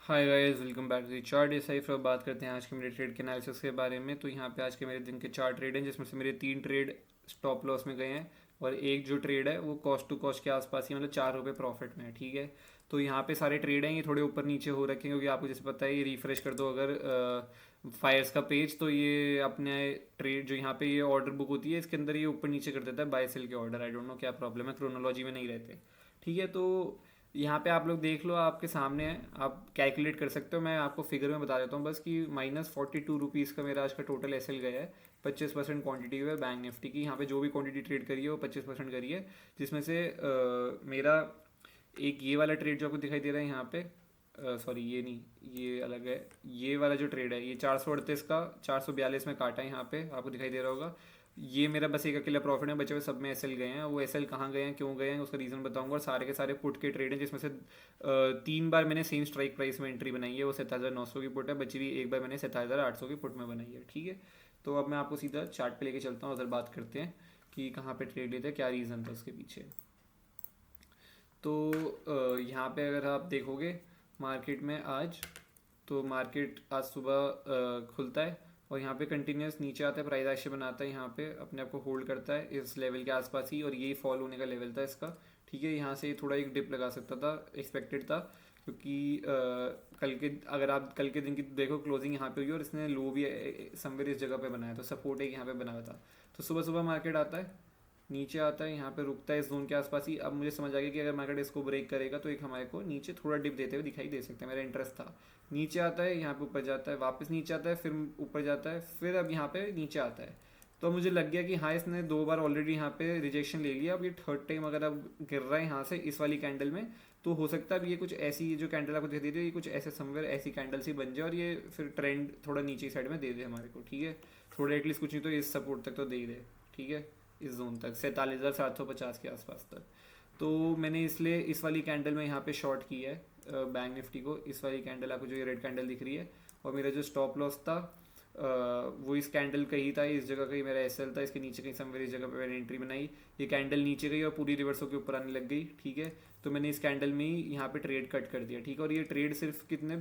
Hi guys, welcome back to the chart. इस side बात करते हैं आज के मेरे ट्रेड के एनालिसिस के बारे में। तो यहाँ पे आज के मेरे दिन के चार ट्रेड हैं, जिसमें से मेरे तीन ट्रेड स्टॉप लॉस में गए हैं और एक जो ट्रेड है वो कॉस्ट टू कॉस्ट के आसपास ही, मतलब 4 रुपये प्रॉफिट में है। ठीक है, तो यहाँ पे सारे ट्रेड हैं, ये थोड़े ऊपर नीचे हो रखे हैं क्योंकि आपको जैसे पता है, ये रिफ्रेश कर दो अगर फायर्स का पेज, तो ये अपने ट्रेड जो यहाँ पे ये ऑर्डर बुक होती है इसके अंदर ये ऊपर नीचे कर देता है बाय सेल के ऑर्डर। आई डोंट नो क्या प्रॉब्लम है, क्रोनोलॉजी में नहीं रहते। ठीक है, तो यहाँ पे आप लोग देख लो, आपके सामने है, आप कैलकुलेट कर सकते हो। मैं आपको फिगर में बता देता हूँ बस कि -42 रुपीज़ का मेरा आज का टोटल एसएल गया है। 25% क्वांटिटी है बैंक निफ्टी की। यहाँ पे जो भी क्वांटिटी ट्रेड करी है वो 25% करी है, जिसमें से मेरा एक ये वाला ट्रेड जो आपको दिखाई दे रहा है यहाँ पे, सॉरी ये नहीं, ये अलग है। ये वाला जो ट्रेड है ये 438 का 442 में काटा है, यहाँ पे आपको दिखाई दे रहा होगा। ये मेरा बस एक अकेला प्रॉफिट है, बचे हुए सब में एसएल गए हैं। वो एसएल कहाँ गए हैं, क्यों गए हैं, उसका रीज़न बताऊंगा। और सारे के सारे पुट के ट्रेड हैं, जिसमें से 3 बार मैंने सेम स्ट्राइक प्राइस में एंट्री बनाई है, वो 7,900 की पुट है। बची हुई एक बार मैंने 7,800 की पुट में बनाई है। ठीक है, तो अब मैं आपको सीधा चार्ट पे लेके चलता हूँ, उधर बात करते हैं कि कहाँ पे ट्रेड लेते हैं, क्या रीज़न था उसके पीछे। तो यहाँ पे अगर आप देखोगे मार्केट में आज, तो मार्केट आज सुबह खुलता है और यहाँ पे कंटिन्यूस नीचे आता है, प्राइस एक्शन बनाता है, यहाँ पे अपने आप को होल्ड करता है इस लेवल के आसपास ही, और यही फॉल होने का लेवल था इसका। ठीक है, यहाँ से थोड़ा एक डिप लगा सकता था, एक्सपेक्टेड था, क्योंकि कल के, अगर आप कल के दिन की देखो क्लोजिंग यहाँ पे हुई और इसने लो भी समवेयर इस जगह पे बनाया, तो सपोर्ट एक यहाँ पे बनाया था। तो सुबह सुबह मार्केट आता है, नीचे आता है, यहाँ पे रुकता है इस जोन के आसपास ही। अब मुझे समझ आ गया कि अगर मार्केट इसको ब्रेक करेगा तो एक हमारे को नीचे थोड़ा डिप देते हुए दिखाई दे सकते हैं, मेरा इंटरेस्ट था। नीचे आता है, यहाँ पे ऊपर जाता है, वापस नीचे आता है, फिर ऊपर जाता है, फिर अब यहाँ पे नीचे आता है। तो मुझे लग गया कि हाँ, इसने 2 बार ऑलरेडी यहाँ पे रिजेक्शन ले लिया, अब ये थर्ड टाइम अगर अब गिर रहा है यहाँ से इस वाली कैंडल में, तो हो सकता है अब ये कुछ ऐसी जो कैंडल आपको दिखाई दे रही है, ये कुछ ऐसे समवेयर ऐसी कैंडल सी बन जाए और ये फिर ट्रेंड थोड़ा नीचे साइड में दे दे हमारे को। ठीक है, थोड़ा एटलीस्ट कुछ नहीं तो इस सपोर्ट तक तो दे ही दे। ठीक है, इस जोन तक 47,750 के आसपास तक। तो मैंने इसलिए इस वाली कैंडल में यहाँ पे शॉर्ट की है बैंक निफ्टी को। इस वाली कैंडल आपको जो ये रेड कैंडल दिख रही है, और मेरा जो स्टॉप लॉस था वो इस कैंडल का ही था, इस जगह का ही मेरा एसएल था, इसके नीचे कहीं समवेयर इस जगह पे मैंने एंट्री बनाई। ये कैंडल नीचे गई और पूरी रिवर्स होकर ऊपर आने लग गई। ठीक है, तो मैंने इस कैंडल में ही यहाँ पे ट्रेड कट कर दिया। ठीक है, और ये ट्रेड सिर्फ कितने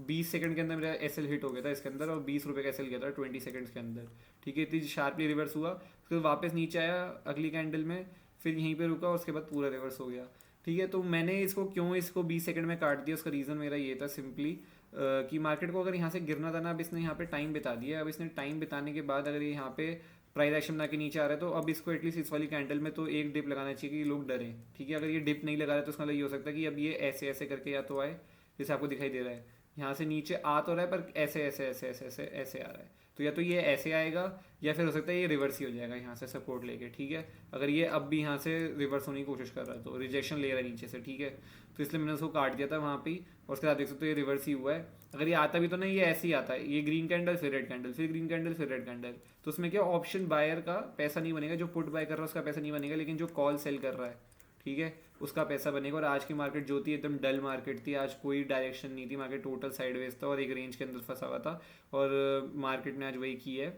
20 सेकंड के अंदर मेरा एसएल हिट हो गया था इसके अंदर, और 20 रुपये का एसएल गया था 20 सेकंड्स के अंदर। ठीक है, इतनी शार्पली रिवर्स हुआ, फिर वापस नीचे आया अगली कैंडल में, फिर यहीं पे रुका और उसके बाद पूरा रिवर्स हो गया। ठीक है, तो मैंने इसको क्यों इसको 20 सेकंड में काट दिया, उसका रीज़न मेरा ये था सिंपली कि मार्केट को अगर यहाँ से गिरना था ना, अब इसने यहाँ पे टाइम बिता दिया। अब इसने टाइम बिताने के बाद अगर ये यहाँ पे प्राइस एक्शन बना के नीचे आ रहा है, तो अब इसको एटलीस्ट इस वाली कैंडल में तो एक डिप लगाना चाहिए कि लोग डरें। ठीक है, अगर ये डिप नहीं लगा रहा है तो उसका मतलब ये हो सकता है कि अब ये ऐसे ऐसे करके या तो आए, जैसे आपको दिखाई दे रहा है यहाँ से नीचे आ तो रहा है, पर ऐसे ऐसे ऐसे ऐसे ऐसे ऐसे आ रहा है। तो या तो ये ऐसे आएगा, या फिर हो सकता है ये रिवर्स ही हो जाएगा यहाँ से सपोर्ट लेके। ठीक है, अगर ये अब भी यहाँ से रिवर्स होने की कोशिश कर रहा है तो रिजेक्शन ले रहा है नीचे से। ठीक है, तो इसलिए मैंने उसको काट दिया था वहाँ पे ही, और उसके बाद देख सकते हो ये रिवर्स ही हुआ है। अगर ये आता भी तो नहीं, ये ऐसे ही आता है, ये ग्रीन कैंडल फिर रेड कैंडल, फिर ग्रीन कैंडल फिर रेड कैंडल। तो उसमें क्या, ऑप्शन बायर का पैसा नहीं बनेगा, जो पुट बाय कर रहा है उसका पैसा नहीं बनेगा, लेकिन जो कॉल सेल कर रहा है, ठीक है, उसका पैसा बनेगा। और आज की मार्केट जो थी एकदम डल मार्केट थी, आज कोई डायरेक्शन नहीं थी, मार्केट टोटल साइडवेज था और एक रेंज के अंदर फंसा हुआ था, और मार्केट ने आज वही की है।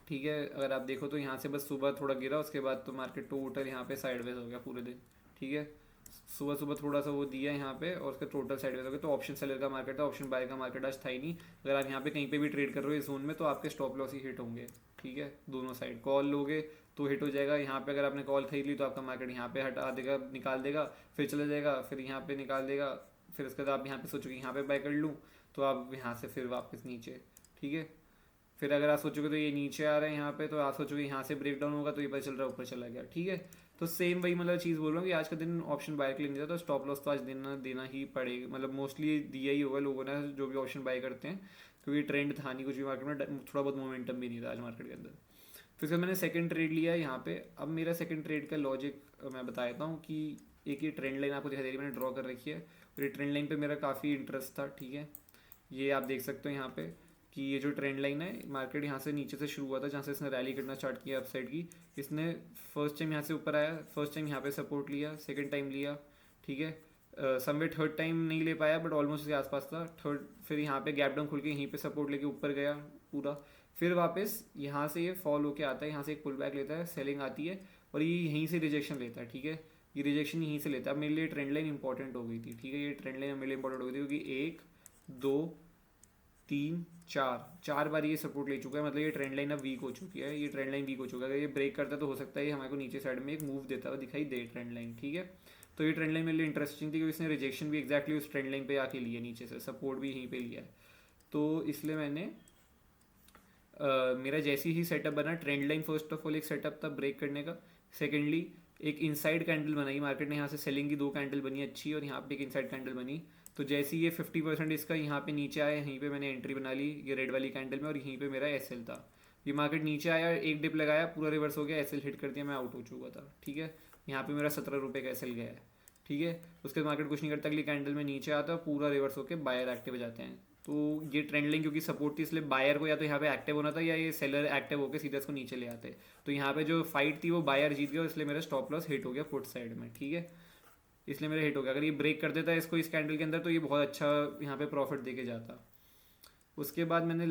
ठीक है, अगर आप देखो तो यहाँ से बस सुबह थोड़ा गिरा, उसके बाद तो मार्केट टोटल यहाँ पे साइडवेज हो गया पूरे दिन। ठीक है, सुबह सुबह थोड़ा सा वो दिया यहाँ पे और उसका टोटल साइडवेज हो गया। तो ऑप्शन सेलर का मार्केट था, ऑप्शन बाय का मार्केट आज था ही नहीं। अगर आप यहाँ पे कहीं पे भी ट्रेड कर रहे हो इस जोन में, तो आपके स्टॉप लॉस ही हिट होंगे। ठीक है, दोनों साइड कॉल लोगे तो हिट हो जाएगा। यहाँ पे अगर आपने कॉल खरीद ली तो आपका मार्केट यहाँ पे हटा देगा, निकाल देगा, फिर चला जाएगा, फिर यहाँ पे निकाल देगा, फिर उसके बाद आप यहाँ पे सोचोगे यहाँ पे बाय कर लूँ, तो आप यहाँ से फिर वापस नीचे। ठीक है, फिर अगर आप सोचोगे तो ये नीचे आ रहे हैं यहाँ पे, तो आप सोचोगे यहाँ से ब्रेक डाउन होगा, तो ये पता चल रहा है ऊपर चला गया। ठीक है, तो सेम वही मतलब चीज़ बोल रहा हूँ कि आज का दिन ऑप्शन बाय के लिए नहीं था, तो स्टॉप लॉस तो आज देना देना ही पड़ेगा, मतलब मोस्टली दिया ही होगा लोगों ने जो भी ऑप्शन बाय करते हैं, क्योंकि ट्रेंड था नहीं कुछ भी मार्केट में, थोड़ा बहुत मोमेंटम भी नहीं था आज मार्केट के अंदर। फिर उसके बाद मैंने सेकंड ट्रेड लिया यहाँ पे। अब मेरा सेकंड ट्रेड का लॉजिक मैं बता देता हूँ कि एक ये ट्रेंड लाइन आपको दिखाई दे रही है, मैंने ड्रॉ कर रखी है, और ये ट्रेंड लाइन पे मेरा काफ़ी इंटरेस्ट था। ठीक है, ये आप देख सकते हो यहाँ पे कि ये जो ट्रेंड लाइन है, मार्केट यहाँ से नीचे से शुरू हुआ था, जहाँ से इसने रैली करना स्टार्ट किया अपसाइड की। इसने फर्स्ट टाइम यहाँ से ऊपर आया, फर्स्ट टाइम यहाँ पे सपोर्ट लिया, सेकंड टाइम लिया। ठीक है, समवे थर्ड टाइम नहीं ले पाया, बट ऑलमोस्ट उसके आसपास था थर्ड। फिर यहाँ पे गैप डाउन खुल के यहीं पे सपोर्ट लेके ऊपर गया पूरा। फिर वापस यहाँ से ये फॉल होके आता है, यहाँ से एक पुल बैक लेता है, सेलिंग आती है, और ये यहीं से रिजेक्शन लेता है। ठीक है, ये रिजेक्शन यहीं से लेता है। अब मेरे लिए ट्रेंड लाइन इंपॉर्टेंट हो गई थी, ठीक है, ये ट्रेंड लाइन मेरे लिए इंपॉर्टेंट हो गई थी क्योंकि 1 2 3 4 बार ये सपोर्ट ले चुका है, मतलब ये ट्रेंड लाइन अब वीक हो चुकी है, ये ट्रेंड लाइन वीक हो चुका है। अगर ये ब्रेक करता है तो हो सकता है ये हमारे को नीचे साइड में एक मूव देता हुआ दिखाई दे ट्रेंड लाइन, ठीक है। तो ये ट्रेंड लाइन मेरे लिए इंटरेस्टिंग थी क्योंकि इसने रिजेक्शन भी एक्जैक्टली उस ट्रेंड लाइन पे आके लिया, नीचे से सपोर्ट भी यहीं पे लिया है। तो इसलिए मैंने मेरा जैसे ही सेटअप बना, trend line first of all एक सेटअप था ब्रेक करने का। सेकेंडली एक इनसाइड कैंडल बनाई मार्केट ने, यहाँ से सेलिंग की 2 कैंडल बनी अच्छी, और यहाँ पे एक इनसाइड कैंडल बनी। तो जैसे ही ये 50% इसका यहाँ पे नीचे आया, यहीं पे मैंने एंट्री बना ली ये रेड वाली कैंडल में, और यहीं पे मेरा एसएल था। ये मार्केट नीचे आया, एक डिप लगाया, पूरा रिवर्स हो गया, एसएल हिट कर दिया, मैं आउट हो चुका था, ठीक है। यहाँ पे मेरा 17 रुपये का एसएल गया है, ठीक है। उसके बाद मार्केट कुछ नहीं करता, अगली कैंडल में नीचे आता है, पूरा रिवर्स होकर बायर एक्टिव हो जाते हैं। तो ये ट्रेंड लाइन क्योंकि सपोर्ट थी, इसलिए बायर को या तो यहाँ पे एक्टिव होना था या ये सेलर एक्टिव होकर सीधा इसको नीचे ले आते। तो यहाँ पे जो फाइट थी वो बायर जीत गया, इसलिए मेरा स्टॉप लॉस हिट हो गया फुट साइड में, ठीक है, इसलिए मेरा हिट हो गया। अगर ये ब्रेक कर देता है इसको इस कैंडल के अंदर तो ये बहुत अच्छा यहाँ पे प्रॉफिट दे के जाता। उसके बाद मैंने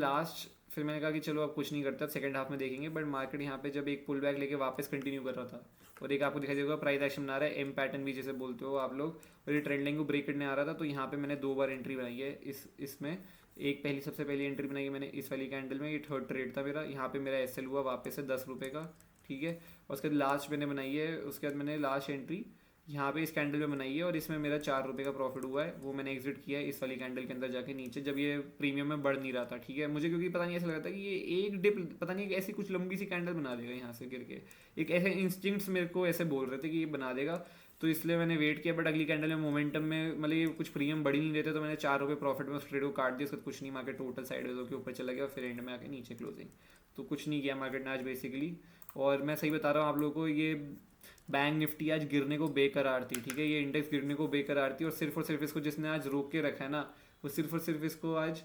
फिर मैंने कहा कि चलो अब कुछ नहीं करता, सेकंड हाफ में देखेंगे। बट मार्केट यहाँ पे जब एक पुल बैक लेके वापस कंटिन्यू कर रहा था, और एक आपको दिखाई देगा प्राइस एक्शन बना रहा है, एम पैटर्न भी जैसे बोलते हो आप लोग, और ये ट्रेंड लाइन को ब्रेक करने आ रहा था। तो यहाँ पे मैंने 2 बार एंट्री बनाई है इसमें। एक सबसे पहली एंट्री बनाई है मैंने इस वाली कैंडल में, ये थर्ड ट्रेड था मेरा। यहाँ पे मेरा एसएल हुआ वापस से 10 रुपये का, ठीक है। और उसके बाद लास्ट मैंने बनाई है, उसके बाद मैंने लास्ट एंट्री यहाँ पे इस कैंडल में बनाई है, और इसमें मेरा 4 रुपये का प्रॉफिट हुआ है। वो मैंने एग्जिट किया है इस वाली कैंडल के अंदर जाके नीचे, जब ये प्रीमियम में बढ़ नहीं रहा था, ठीक है। मुझे क्योंकि पता नहीं, ऐसा लगा था कि ये एक डिप पता नहीं ऐसी कुछ लंबी सी कैंडल बना देगा यहाँ से गिर के, एक ऐसे इंस्टिंक्ट्स मेरे को ऐसे बोल रहे थे कि ये बना देगा। तो इसलिए मैंने वेट किया, बट अगली कैंडल में मोमेंटम में मतलब ये कुछ प्रीमियम बढ़ ही नहीं देते, तो मैंने 4 रुपये प्रॉफिट में उस ट्रेड को काट दिया। उसके बाद कुछ नहीं, मार्केट टोटल साइडवेज होकर ऊपर चला गया, फिर एंड में आके नीचे क्लोजिंग। तो कुछ नहीं किया मार्केट ने आज बेसिकली। और मैं सही बता रहा हूँ आप लोगों को, ये बैंक निफ्टी आज गिरने को बेकरार थी, ठीक है, ये इंडेक्स गिरने को बेकरार थी। और सिर्फ इसको जिसने आज रोक के रखा है ना, वो सिर्फ और सिर्फ इसको आज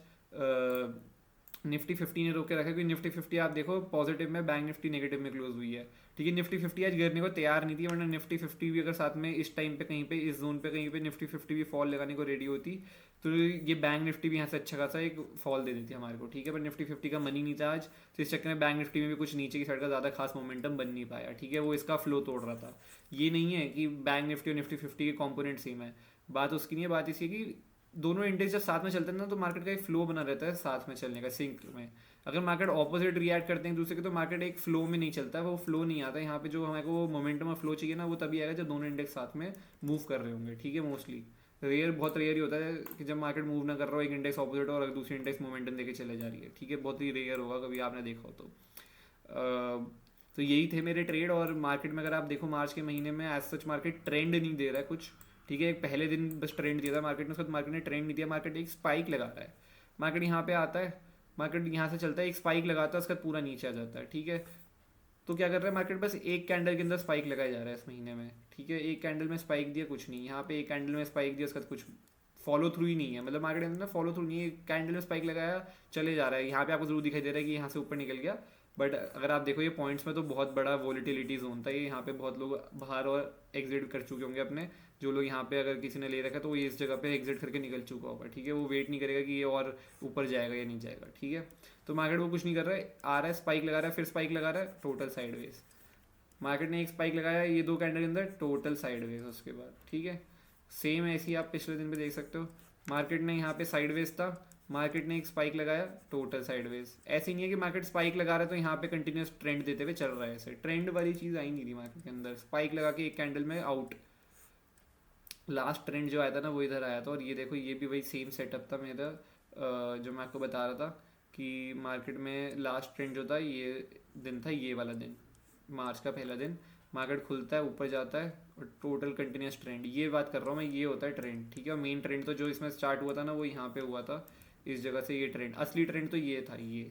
निफ्टी 50 ने रोक के रखा है। क्योंकि निफ्टी 50 आप देखो पॉजिटिव में, बैंक निफ्टी नेगेटिव में क्लोज हुई है, ठीक है। निफ्टी 50 आज गिरने को तैयार नहीं थी, वरना निफ्टी 50 भी अगर साथ में इस टाइम पे कहीं पे इस जोन पे कहीं पे निफ्टी 50 भी फॉल लगाने को रेडी होती, तो ये बैंक निफ्टी भी यहाँ से अच्छा खासा एक फॉल दे देती हमारे को, ठीक है। पर निफ्टी 50 का मनी नहीं था आज, तो इस चक्कर में बैंक निफ्टी में भी कुछ नीचे की साइड का ज़्यादा खास मोमेंटम बन नहीं पाया, ठीक है। वो इसका फ्लो तोड़ रहा था। ये नहीं है कि बैंक निफ्टी और निफ्टी 50 के कॉम्पोनेंट सेम है, बात उसकी नहीं है। बात इसी है कि दोनों इंडेक्स जब साथ में चलते हैं ना, तो मार्केट का एक फ्लो बना रहता है साथ में चलने का, सिंक में। अगर मार्केट ऑपोजिट रिएक्ट करते हैं दूसरे के, तो मार्केट एक फ्लो में नहीं चलता है, वो फ्लो नहीं आता यहाँ पे। जो हमारे को मोमेंटम और फ्लो चाहिए ना, वो तभी आएगा जब दोनों इंडेक्स साथ में मूव कर रहे होंगे, ठीक है। मोस्टली बहुत रेयर ही होता है कि जब मार्केट मूव ना कर रहा हो, एक इंडेक्स ऑपोजिट और दूसरी इंडेक्स मोमेंटम देके चले जा रही है, ठीक है। बहुत ही रेयर होगा, कभी आपने देखा हो तो। तो यही थे मेरे ट्रेड। और मार्केट में अगर आप देखो मार्च के महीने में एज सच मार्केट ट्रेंड नहीं दे रहा है कुछ, ठीक है। एक पहले दिन बस ट्रेंड दिया था मार्केट ने, उसके बाद मार्केट ने ट्रेंड नहीं दिया। मार्केट एक स्पाइक लगा रहा है, मार्केट यहाँ पे आता है, मार्केट यहाँ से चलता है, एक स्पाइक लगाता है, उसके बाद पूरा नीचे आ जाता है, ठीक है। तो क्या कर रहा है मार्केट, बस एक कैंडल के अंदर स्पाइक लगाया जा रहा है इस महीने में, ठीक है। एक कैंडल में स्पाइक दिया, कुछ नहीं। यहाँ पे एक कैंडल में स्पाइक दिया, उसका कुछ फॉलो थ्रू ही नहीं है, मतलब मार्केट के अंदर फॉलो थ्रू नहीं है। कैंडल में स्पाइक लगाया, चले जा रहा है। यहाँ पे आपको जरूर दिखाई दे रहा है कि यहाँ से ऊपर निकल गया, बट अगर आप देखो ये पॉइंट्स में तो बहुत बड़ा वॉलिटिलिटी जोन था ये। यहाँ पे बहुत लोग बाहर और एग्जिट कर चुके होंगे अपने, जो लोग यहाँ पे अगर किसी ने ले रखा तो वो इस जगह पे एग्जिट करके निकल चुका होगा, ठीक है। वो वेट नहीं करेगा कि ये और ऊपर जाएगा या नहीं जाएगा, ठीक है। तो मार्केट वो कुछ नहीं कर रहा है, आ रहा है स्पाइक लगा रहा है, फिर स्पाइक लगा रहा है, टोटल साइडवेज। मार्केट ने एक स्पाइक लगाया ये 2 कैंडल के अंदर, टोटल साइडवेज उसके बाद, ठीक है। सेम ऐसे ही आप पिछले दिन पे देख सकते हो, मार्केट ने यहाँ पे साइडवेज था, मार्केट ने एक स्पाइक लगाया, टोटल साइडवेज। ऐसे नहीं है कि मार्केट स्पाइक लगा रहा है तो यहाँ पे कंटिन्यूस ट्रेंड देते हुए चल रहा है, ऐसे ट्रेंड वाली चीज़ आई नहीं थी मार्केट के अंदर। स्पाइक लगा के एक कैंडल में आउट, लास्ट ट्रेंड जो आया था ना वो इधर आया था। और ये देखो ये भी वही सेम सेटअप था मेरा, जो मैं आपको बता रहा था कि मार्केट में लास्ट ट्रेंड जो था ये दिन था, ये वाला दिन, मार्च का पहला दिन। मार्केट खुलता है, ऊपर जाता है, और टोटल कंटिन्यूस ट्रेंड, ये बात कर रहा हूँ मैं, ये होता है ट्रेंड, ठीक है। और मेन ट्रेंड तो जो इसमें स्टार्ट हुआ था ना, वो यहाँ पे हुआ था, इस जगह से ये ट्रेंड, असली ट्रेंड तो ये था ये,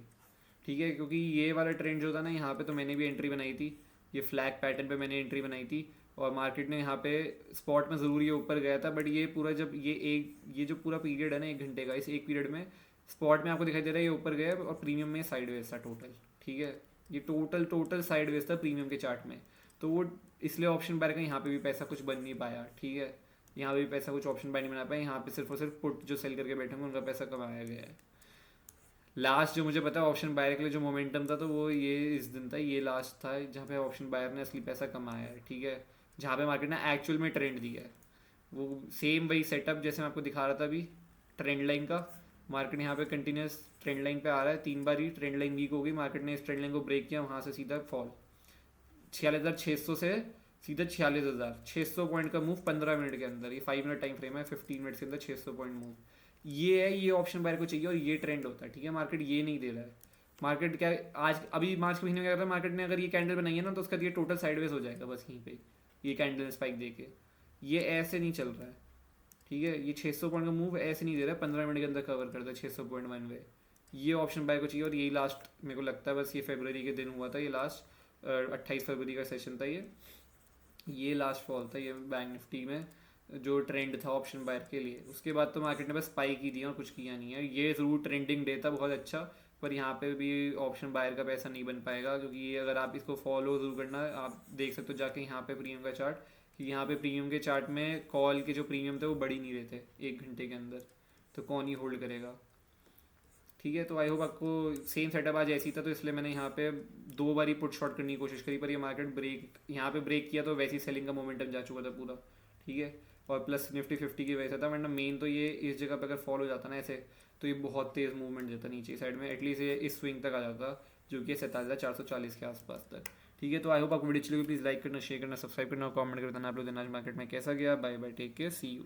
ठीक है। क्योंकि ये वाला ट्रेंड जो था ना, यहाँ पे तो मैंने भी एंट्री बनाई थी, ये फ्लैग पैटर्न पे मैंने एंट्री बनाई थी। और मार्केट ने यहाँ पे स्पॉट में ज़रूर ये ऊपर गया था, बट ये पूरा जब ये जो पूरा पीरियड है ना 1 घंटे का, इस एक पीरियड में स्पॉट में आपको दिखाई दे रहा है ये ऊपर गया, और प्रीमियम में साइडवेज था टोटल, ठीक है। ये टोटल साइडवेज था प्रीमियम के चार्ट में। तो वो इसलिए ऑप्शन बाय का यहाँ पे भी पैसा कुछ बन नहीं पाया, ठीक है। यहाँ पे भी पैसा कुछ ऑप्शन बाय नहीं बना पाया, यहाँ पे सिर्फ और सिर्फ पुट जो सेल करके बैठे होंगे उनका पैसा कमाया गया है। लास्ट जो मुझे पता है ऑप्शन बायर के लिए जो मोमेंटम था, तो वो ये इस दिन था, ये लास्ट था जहाँ पे ऑप्शन बायर ने असली पैसा कमाया है, ठीक है। जहाँ पे मार्केट ने एक्चुअल में ट्रेंड दिया है। वो सेम वही सेटअप जैसे मैं आपको दिखा रहा था अभी ट्रेंड लाइन का। मार्केट यहाँ पे कंटिन्यूस ट्रेंड लाइन पे आ रहा है, 3 बार ही ट्रेंड लाइन वीक हो गई, मार्केट ने इस ट्रेंड लाइन को ब्रेक किया, वहाँ से सीधा फॉल 46,600 से सीधा 46,600 पॉइंट का मूव 15 मिनट के अंदर। ये 5 मिनट टाइम फ्रेम है, 15 मिनट के अंदर 600 पॉइंट मूव। ये है, ये ऑप्शन बायर को चाहिए और ये ट्रेंड होता है, ठीक है। मार्केट ये नहीं दे रहा है। मार्केट क्या आज अभी मार्च के महीने में क्या था, मार्केट ने अगर ये कैंडल बनाई है ना तो उसका ये टोटल साइडवेज हो जाएगा बस यहीं पे, ये कैंडल स्पाइक दे के। ये ऐसे नहीं चल रहा है, ठीक है। ये 600 पॉइंट का मूव ऐसे नहीं दे रहा है, 15 मिनट के अंदर कवर करता है 600 पॉइंट वन वे। ये ऑप्शन बाय को चाहिए और यही लास्ट मेरे को लगता है बस ये फरवरी के दिन हुआ था, ये लास्ट 28 फरवरी का सेशन था ये लास्ट फॉल था ये बैंक निफ्टी में जो ट्रेंड था ऑप्शन बायर के लिए। उसके बाद तो मार्केट ने बस स्पाइक ही दिया और कुछ किया नहीं है। ये ज़रूर ट्रेंडिंग डे था बहुत अच्छा, पर यहाँ पे भी ऑप्शन बायर का पैसा नहीं बन पाएगा, क्योंकि ये अगर आप इसको फॉलो ज़रूर करना, आप देख सकते हो जाके यहाँ पे प्रीमियम का चार्ट, कि यहाँ पे प्रीमियम के चार्ट में कॉल के जो प्रीमियम थे वो बढ़ ही नहीं रहे थे 1 घंटे के अंदर, तो कौन ही होल्ड करेगा, ठीक है। तो आई होप आपको सेम सेटअप आज ऐसी था, तो इसलिए मैंने यहाँ पे 2 बार ही पुट शॉर्ट करने की कोशिश करी, पर ये मार्केट ब्रेक यहाँ पे ब्रेक किया तो वैसी सेलिंग का मोमेंटम जा चुका था पूरा, ठीक है। और प्लस निफ्टी 50 की वजह से था, वरना मेन तो ये इस जगह पे अगर फॉल हो जाता ना ऐसे, तो ये बहुत तेज़ मूवमेंट देता नीचे साइड में, एटलीस्ट ये इस स्विंग तक आ जाता जो कि 47,440 के आसपास तक, ठीक है। तो आई होप आपको वीडियो चलेगी, प्लीज़ लाइक करना, शेयर करना, सब्सक्राइब करना और कमेंट कर देना आप लोग दिन आज मार्केट में कैसा गया। Bye bye, take care, see you.